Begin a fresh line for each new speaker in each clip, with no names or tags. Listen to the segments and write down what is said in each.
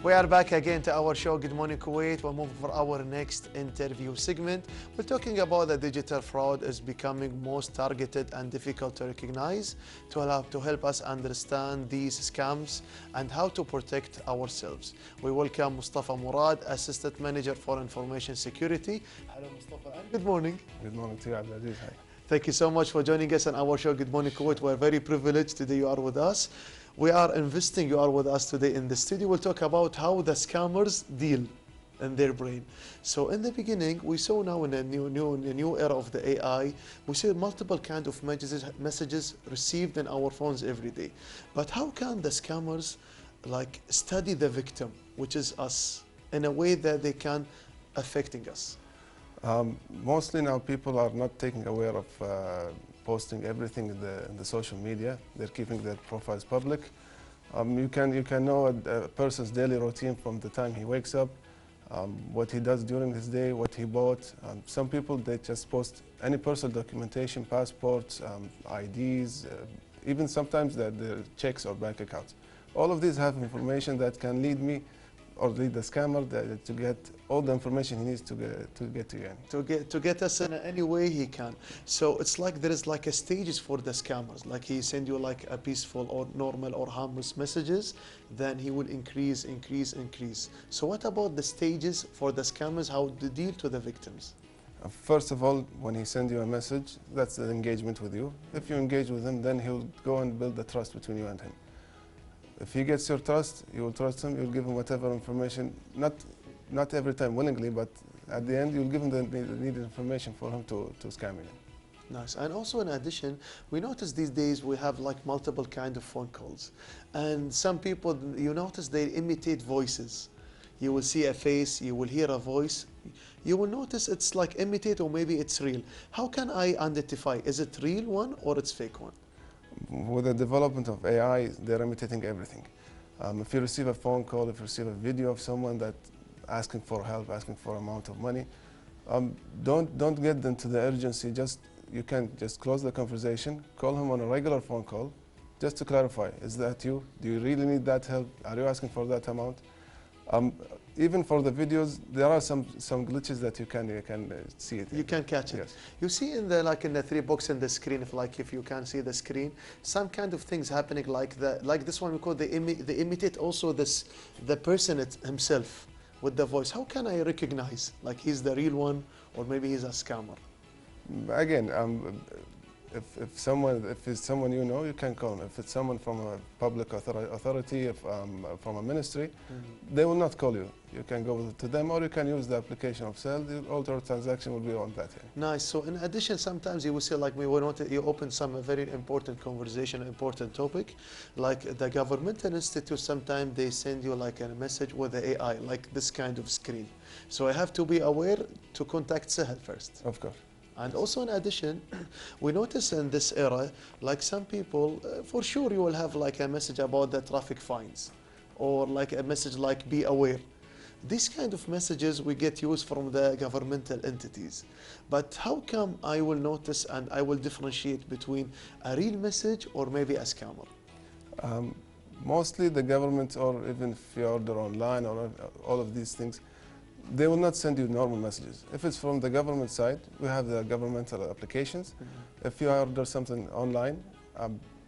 We are back again to our show, Good Morning Kuwait. We're moving for our next interview segment. We're talking about the digital fraud is becoming most targeted and difficult to recognize to help us understand these scams and how to protect ourselves. We welcome Mustafa Murad, Assistant Manager for Information Security. Hello, Mustafa, and good morning.
Good morning to you, AziadiQ8. Hi.
Thank you so much for joining us on our show, Good Morning Kuwait. We're very privileged today you are with us. We are investing, you are with us today in the studio. We'll talk about how the scammers deal in their brain. So in the beginning, we saw now in a new era of the AI, we see multiple kind of messages received in our phones every day. But how can the scammers like study the victim, which is us, in a way that they can affecting us?
Mostly now people are not taking aware of posting everything in the social media. They're keeping their profiles public. You can know a person's daily routine from the time he wakes up, what he does during his day, what he bought. Some people, they just post any personal documentation, passports, IDs, even sometimes the checks or bank accounts. All of these have information that can lead me or lead the scammer to get all the information he needs to get to you.
To get us in any way he can. So it's like there is like a stages for the scammers. Like he send you like a peaceful or normal or harmless messages, then he will increase. So what about the stages for the scammers, how to deal to the victims?
First of all, when he sends you a message, that's the engagement with you. If you engage with him, then he'll go and build the trust between you and him. If he gets your trust, you will trust him, you'll give him whatever information, not every time willingly, but at the end you'll give him the needed information for him to scam you.
Nice. And also in addition, we notice these days we have like multiple kind of phone calls. And some people, you notice they imitate voices. You will see a face, you will hear a voice. You will notice it's like imitate or maybe it's real. How can I identify, is it real one or it's fake one?
With the development of AI, they're imitating everything. If you receive a phone call, if you receive a video of someone that asking for help, asking for amount of money, don't get into the urgency. You can just close the conversation, call him on a regular phone call, just to clarify, is that you? Do you really need that help? Are you asking for that amount? Even for the videos, there are some glitches that you can see it.
You can catch it.
Yes.
You see in the three box in the screen, if you can see the screen, some kind of things happening like this one we call they imitate also the person himself with the voice. How can I recognize like he's the real one or maybe he's a scammer?
Again, if it's someone you know, you can call them. If it's someone from a public authority, from a ministry, they will not call you. You can go to them, or you can use the application of Cell. All your transaction will be on that.
Nice. So in addition, sometimes you will see like you open some very important conversation, important topic, like the governmental institute. Sometimes they send you like a message with the AI, like this kind of screen. So I have to be aware to contact Sahel first.
Of course.
And also in addition, we notice in this era, like some people, for sure you will have like a message about the traffic fines or like a message like be aware. These kind of messages we get used from the governmental entities. But how come I will notice and I will differentiate between a real message or maybe a scammer?
Mostly the government, or even if you order online or all of these things, they will not send you normal messages. If it's from the government side, we have the governmental applications. If you order something online,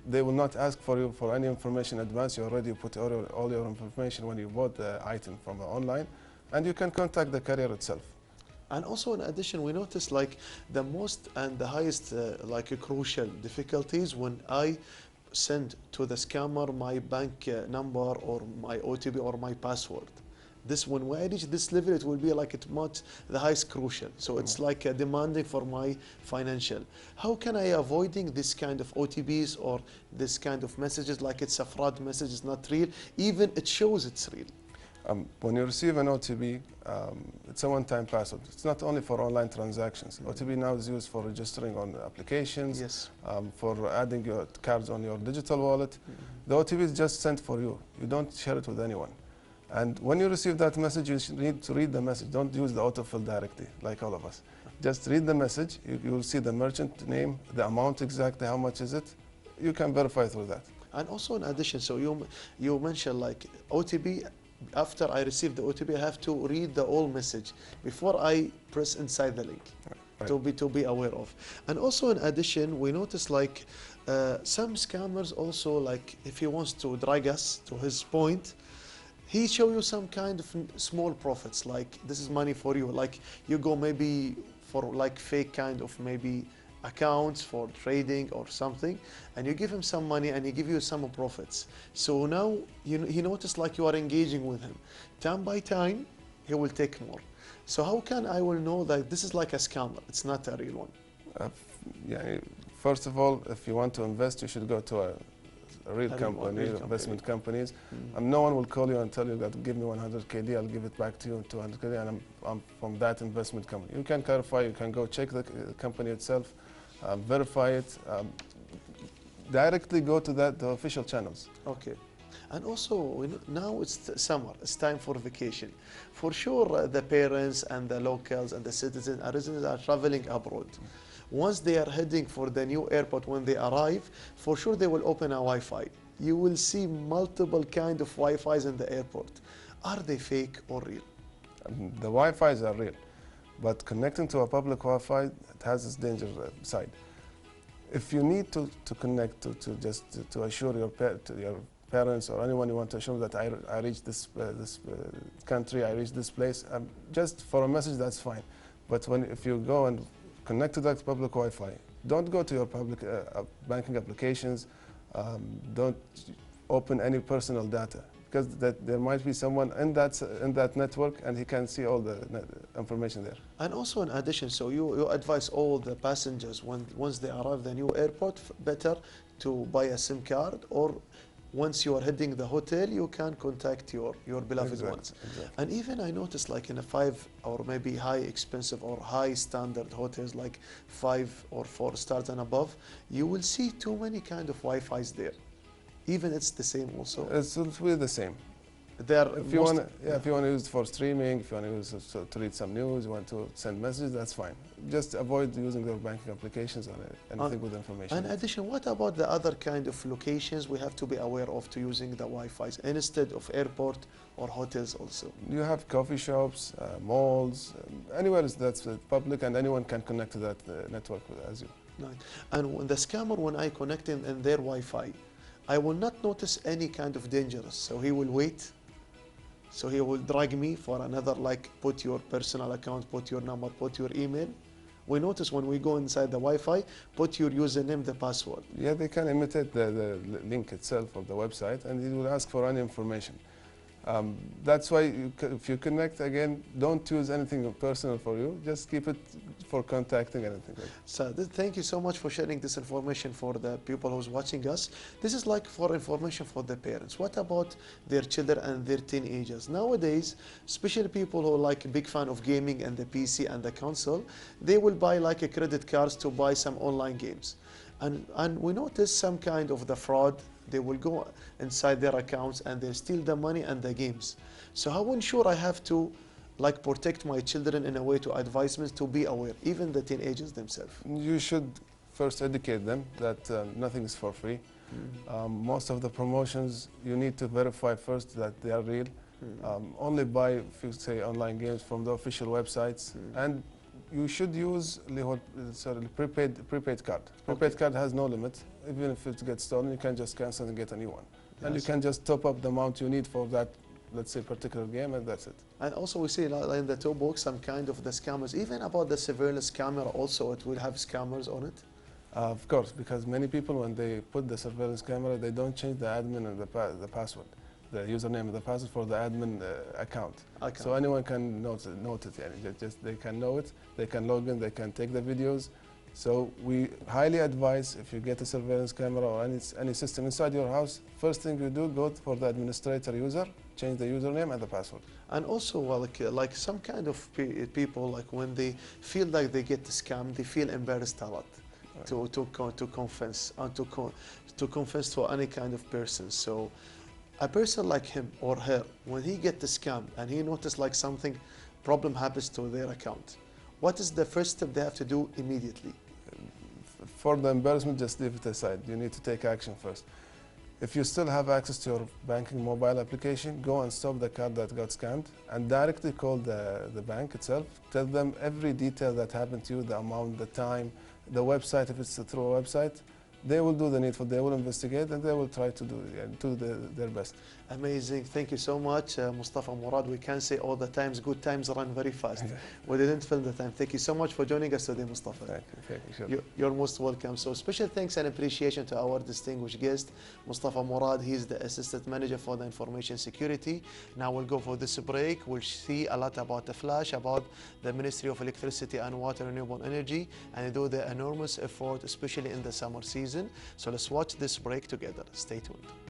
they will not ask for you for any information in advance. You already put all your information when you bought the item from online, and you can contact the carrier itself.
And also in addition, we notice like the most and the highest crucial difficulties when I send to the scammer my bank number or my OTP or my password. When I reach this level, it will be like the highest crucial. So it's like demanding for my financial. How can I avoiding this kind of OTPs or this kind of messages like it's a fraud message, it's not real, even it shows it's real?
When you receive an OTP, it's a one-time password. It's not only for online transactions. OTP now is used for registering on applications,
yes.
For adding your cards on your digital wallet. The OTP is just sent for you. You don't share it with anyone. And when you receive that message, you need to read the message. Don't use the autofill directly, like all of us. Just read the message. You will see the merchant name, the amount exactly, how much is it. You can verify through that.
And also in addition, so you mentioned like OTP after I receive the OTP, I have to read the whole message before I press inside the link.
Right.
To be aware of. And also in addition, we notice like some scammers also, like if he wants to drag us to his point, he show you some kind of small profits, like this is money for you, like you go maybe for like fake kind of maybe accounts for trading or something, and you give him some money and he give you some profits. So now he noticed like you are engaging with him. Time by time, he will take more. So how can I will know that this is like a scammer? It's not a real one.
Yeah, first of all, if you want to invest, you should go to a real company, investment companies. No one will call you and tell you that give me 100 KD, I'll give it back to you in 200 KD, and I'm from that investment company. You can clarify, you can go check the company itself, verify it, directly go to the official channels.
Okay. And also, now it's summer, it's time for vacation. For sure, the parents and the locals and the citizens and residents are traveling abroad. Once they are heading for the new airport, when they arrive, for sure they will open a Wi-Fi. You will see multiple kind of Wi-Fis in the airport. Are they fake or real?
The Wi-Fis are real, but connecting to a public Wi-Fi, it has its danger side. If you need to connect to assure your parents or anyone you want to assure that I reached this country, I reached this place, just for a message, that's fine. But if you go and connect to that public Wi-Fi, don't go to your public banking applications, don't open any personal data, because there might be someone in that network and he can see all the information there. And
also in addition, so you advise all the passengers once they arrive the new airport, better to buy a SIM card, or once you are heading the hotel, you can contact your beloved ones.
Exactly.
And even I noticed like in a 5 or maybe high expensive or high standard hotels like 5 or 4 stars and above, you will see too many kind of Wi-Fi's there. Even it's the same also.
It's really the same.
If you want
to use it for streaming, if you want to use it to read some news, you want to send messages, that's fine. Just avoid using their banking applications or anything with information.
In addition, what about the other kind of locations we have to be aware of to using the Wi-Fi's instead of airport or hotels also?
You have coffee shops, malls, anywhere that's public and anyone can connect to that network as you.
Right. And when the scammer, when I connect in their Wi-Fi, I will not notice any kind of dangerous. So he will wait. So he will drag me for another, like put your personal account, put your number, put your email. We notice when we go inside the Wi-Fi, put your username, the password.
Yeah, they can imitate the link itself or the website, and it will ask for any information. That's why if you connect again, don't use anything personal for you. Just keep it for contacting anything.
So thank you so much for sharing this information for the people who's watching us. This is like for information for the parents. What about their children and their teenagers? Nowadays, especially people who are like a big fan of gaming and the PC and the console, they will buy like a credit cards to buy some online games. And we notice some kind of the fraud. They will go inside their accounts and they steal the money and the games. So how ensure I have to like protect my children in a way to advisement to be aware, even the teenagers themselves?
You should first educate them that nothing is for free. Most of the promotions, you need to verify first that they are real. Only buy, if you say, online games from the official websites. And you should use prepaid card. Prepaid card has no limit. Even if it gets stolen, you can just cancel and get a new one. Yes. And you can just top up the amount you need for that, let's say, particular game, and that's it.
And also we see in the top box some kind of the scammers, even about the surveillance camera also, it will have scammers on it?
Of course, because many people, when they put the surveillance camera, they don't change the admin and the password, the username and the password for the admin account. So anyone can note it. Yeah. They can know it, they can log in, they can take the videos. So we highly advise, if you get a surveillance camera or any system inside your house, first thing you do, go for the administrator user, change the username and the password.
And also, well, like some kind of people, like when they feel like they get scammed, they feel embarrassed a lot. Right. To confess and to confess to any kind of person. So a person like him or her, when he gets scammed and he notices like something problem happens to their account, what is the first step they have to do immediately?
For the embarrassment, just leave it aside. You need to take action first. If you still have access to your banking mobile application, go and stop the card that got scanned and directly call the bank itself. Tell them every detail that happened to you, the amount, the time, the website, if it's through a website. They will do the needful, they will investigate, and they will try to do their best.
Amazing. Thank you so much, Mustafa Murad. We can say all the times, good times run very fast. We didn't fill the time. Thank you so much for joining us today, Mustafa.
Thank you. Sure.
You're most welcome. So special thanks and appreciation to our distinguished guest, Mustafa Murad. He's the Assistant Manager for the Information Security. Now we'll go for this break. We'll see a lot about the flash, about the Ministry of Electricity and Water Renewable Energy, and do the enormous effort, especially in the summer season. So let's watch this break together. Stay tuned.